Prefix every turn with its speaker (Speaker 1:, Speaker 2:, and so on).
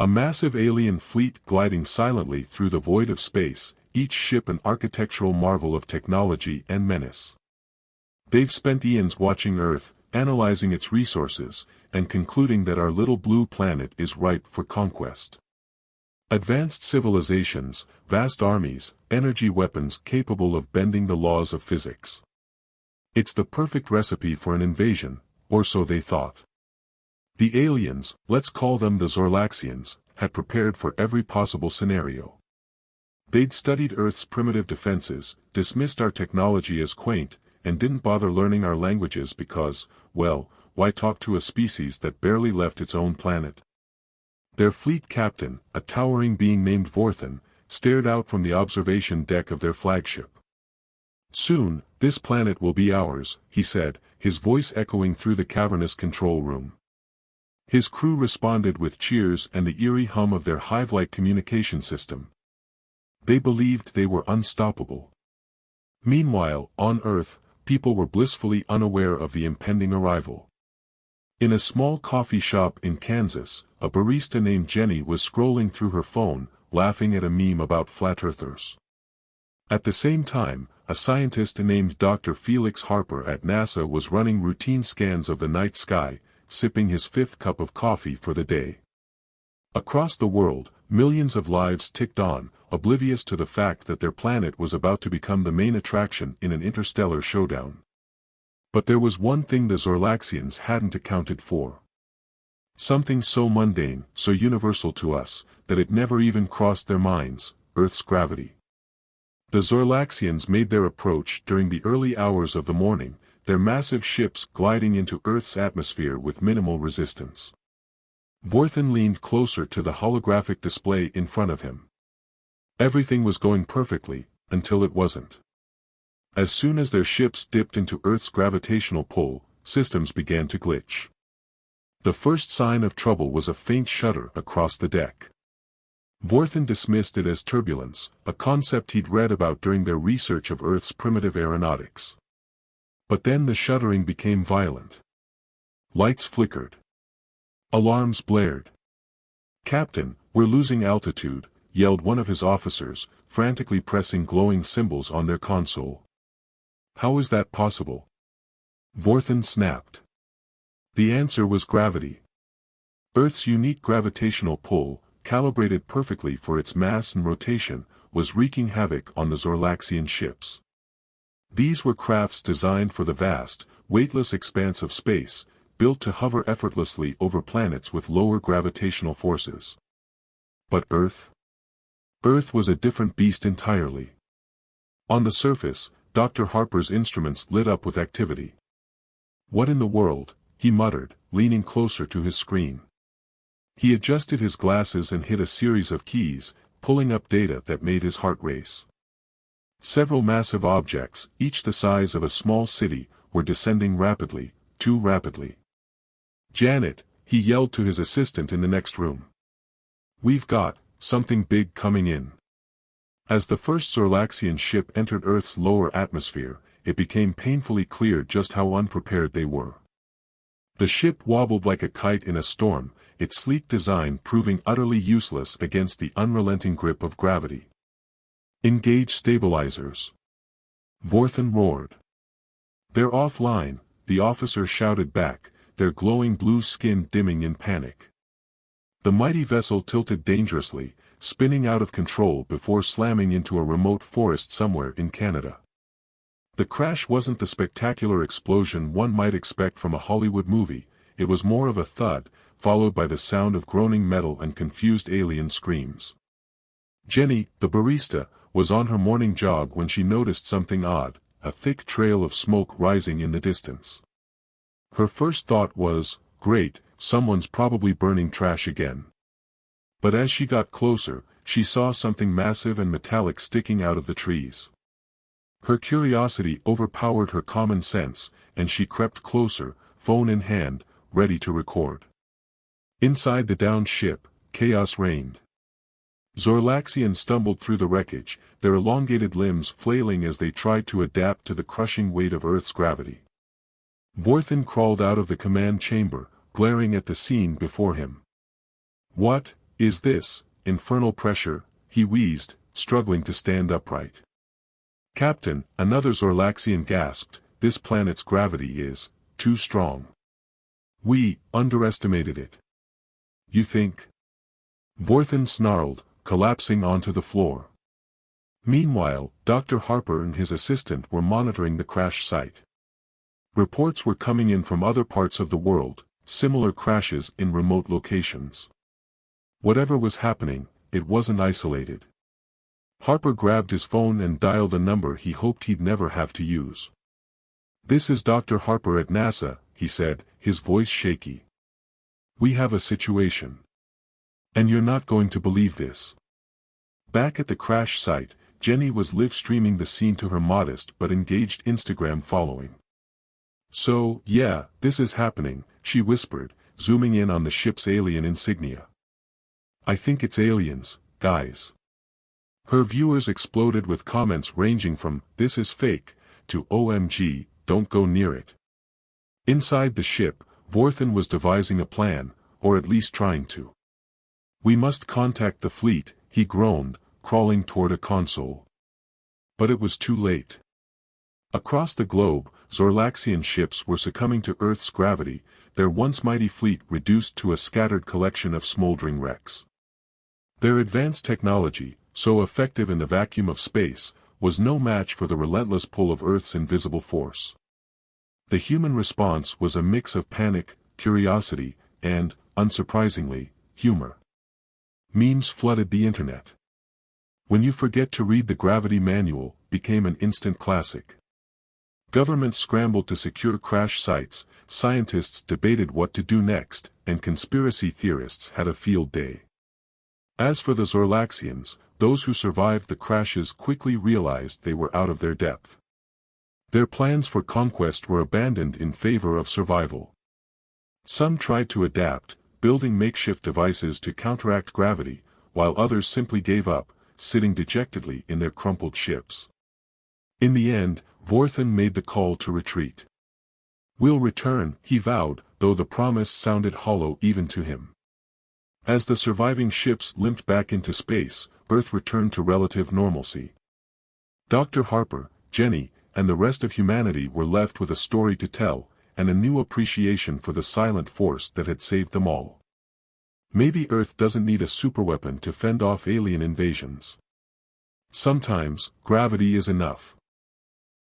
Speaker 1: A massive alien fleet gliding silently through the void of space, each ship an architectural marvel of technology and menace. They've spent eons watching Earth, analyzing its resources, and concluding that our little blue planet is ripe for conquest. Advanced civilizations, vast armies, energy weapons capable of bending the laws of physics. It's the perfect recipe for an invasion, or so they thought. The aliens, let's call them the Zorlaxians, had prepared for every possible scenario. They'd studied Earth's primitive defenses, dismissed our technology as quaint, and didn't bother learning our languages because, well, why talk to a species that barely left its own planet? Their fleet captain, a towering being named Vorthan, stared out from the observation deck of their flagship. "Soon, this planet will be ours," he said, his voice echoing through the cavernous control room. His crew responded with cheers and the eerie hum of their hive-like communication system. They believed they were unstoppable. Meanwhile, on Earth, people were blissfully unaware of the impending arrival. In a small coffee shop in Kansas, a barista named Jenny was scrolling through her phone, laughing at a meme about flat earthers. At the same time, a scientist named Dr. Felix Harper at NASA was running routine scans of the night sky, sipping his fifth cup of coffee for the day. Across the world, millions of lives ticked on, oblivious to the fact that their planet was about to become the main attraction in an interstellar showdown. But there was one thing the Zorlaxians hadn't accounted for. Something so mundane, so universal to us, that it never even crossed their minds: Earth's gravity. The Zorlaxians made their approach during the early hours of the morning, their massive ships gliding into Earth's atmosphere with minimal resistance. Vorthan leaned closer to the holographic display in front of him. Everything was going perfectly, until it wasn't. As soon as their ships dipped into Earth's gravitational pull, systems began to glitch. The first sign of trouble was a faint shudder across the deck. Vorthan dismissed it as turbulence, a concept he'd read about during their research of Earth's primitive aeronautics. But then the shuddering became violent. Lights flickered. Alarms blared. "Captain, we're losing altitude," yelled one of his officers, frantically pressing glowing symbols on their console. "How is that possible?" Vorthan snapped. The answer was gravity. Earth's unique gravitational pull, calibrated perfectly for its mass and rotation, was wreaking havoc on the Zorlaxian ships. These were crafts designed for the vast, weightless expanse of space, built to hover effortlessly over planets with lower gravitational forces. But Earth? Earth was a different beast entirely. On the surface, Dr. Harper's instruments lit up with activity. "What in the world?" he muttered, leaning closer to his screen. He adjusted his glasses and hit a series of keys, pulling up data that made his heart race. Several massive objects, each the size of a small city, were descending rapidly, too rapidly. "Janet," he yelled to his assistant in the next room. "We've got something big coming in." As the first Zorlaxian ship entered Earth's lower atmosphere, it became painfully clear just how unprepared they were. The ship wobbled like a kite in a storm, its sleek design proving utterly useless against the unrelenting grip of gravity. "Engage stabilizers!" Vorthan roared. "They're offline," the officer shouted back, their glowing blue skin dimming in panic. The mighty vessel tilted dangerously, spinning out of control before slamming into a remote forest somewhere in Canada. The crash wasn't the spectacular explosion one might expect from a Hollywood movie, it was more of a thud, followed by the sound of groaning metal and confused alien screams. Jenny, the barista, was on her morning jog when she noticed something odd, a thick trail of smoke rising in the distance. Her first thought was, "Great, someone's probably burning trash again." But as she got closer, she saw something massive and metallic sticking out of the trees. Her curiosity overpowered her common sense, and she crept closer, phone in hand, ready to record. Inside the downed ship, chaos reigned. Zorlaxians stumbled through the wreckage, their elongated limbs flailing as they tried to adapt to the crushing weight of Earth's gravity. Vorthan crawled out of the command chamber, glaring at the scene before him. "What?" Is this infernal pressure? He wheezed, struggling to stand upright. Captain, another Zorlaxian gasped, this planet's gravity is too strong. We underestimated it. You think? Vorthan snarled, collapsing onto the floor. Meanwhile, Dr. Harper and his assistant were monitoring the crash site. Reports were coming in from other parts of the world, similar crashes in remote locations. Whatever was happening, it wasn't isolated. Harper grabbed his phone and dialed a number he hoped he'd never have to use. This is Dr. Harper at NASA, he said, his voice shaky. We have a situation. And you're not going to believe this. Back at the crash site, Jenny was live-streaming the scene to her modest but engaged Instagram following. So, yeah, this is happening, she whispered, zooming in on the ship's alien insignia. I think it's aliens, guys. Her viewers exploded with comments ranging from, this is fake, to OMG, don't go near it. Inside the ship, Vorthan was devising a plan, or at least trying to. We must contact the fleet, he groaned, crawling toward a console. But it was too late. Across the globe, Zorlaxian ships were succumbing to Earth's gravity, their once mighty fleet reduced to a scattered collection of smoldering wrecks. Their advanced technology, so effective in the vacuum of space, was no match for the relentless pull of Earth's invisible force. The human response was a mix of panic, curiosity, and, unsurprisingly, humor. Memes flooded the internet. When You Forget to Read the Gravity Manual became an instant classic. Governments scrambled to secure crash sites, scientists debated what to do next, and conspiracy theorists had a field day. As for the Zorlaxians, those who survived the crashes quickly realized they were out of their depth. Their plans for conquest were abandoned in favor of survival. Some tried to adapt, building makeshift devices to counteract gravity, while others simply gave up, sitting dejectedly in their crumpled ships. In the end, Vorthan made the call to retreat. We'll return, he vowed, though the promise sounded hollow even to him. As the surviving ships limped back into space, Earth returned to relative normalcy. Dr. Harper, Jenny, and the rest of humanity were left with a story to tell, and a new appreciation for the silent force that had saved them all. Maybe Earth doesn't need a superweapon to fend off alien invasions. Sometimes, gravity is enough.